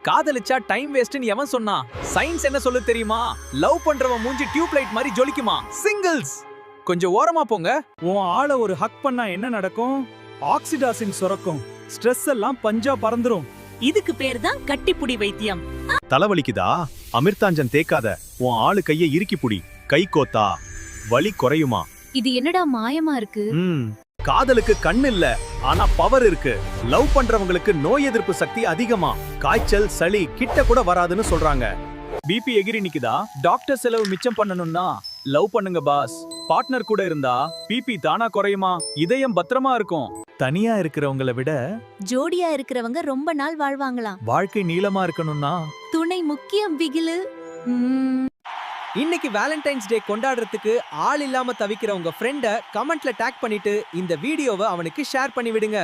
காதலிச்சா time வேஸ்ட்னு எவன் சொன்னா? Science என்ன சொல்ல தெரியுமா? லவ் பண்றவன் மூஞ்சி டியூப் லைட் மாதிரி ஜொலிக்குமா. சிங்கிள்ஸ் கொஞ்சம் ஓரமா போங்க. உன் ஆளை ஒரு ஹக் பண்ணா என்ன நடக்கும்? ஆக்சிடாசின் சுரக்கும், ஸ்ட்ரெஸ் எல்லாம் பஞ்சா பறந்துரும். இதுக்கு பேர் தான் கட்டிப்புடி வைத்தியம். தலைவலிக்குதா? அமிர்தாஞ்சன் தேக்காத. உன் ஆளு கைய இறுக்கி புடி. கை கோத்தா வலி குறையுமா? இது என்னடா மாயமா இருக்கு? காதலுக்கு கண் இல்ல, ஆனா பவர் இருக்கு. லவ் பண்றவங்களுக்கு நோய் எதிர்ப்பு சக்தி அதிகமா. காய்ச்சல் சளி கிட்ட கூட வராதுன்னு சொல்றாங்க. பிபி எகிரி நிக்குதா? டாக்டர் செலவு மிச்சம் பண்ணணும்னா லவ் பண்ணுங்க பாஸ். பார்ட்னர் கூட இருந்தா பிபி தானா குறையுமா, இதயம் பத்திரமா இருக்கும். தனியா இருக்கிறவங்கள விட ஜோடியா இருக்கிறவங்க ரொம்ப நாள் வாழ்வாங்களாம். வாழ்க்கை நீளமா இருக்கணும்னா துணை முக்கியம் பிகிலு. இன்னைக்கு வேலண்டைன்ஸ் டே கொண்டாடுறதுக்கு ஆள் இல்லாம தவிக்கிற உங்க ஃப்ரெண்ட கமெண்ட்ல டேக் பண்ணிட்டு இந்த வீடியோவை அவனுக்கு ஷேர் பண்ணி விடுங்க.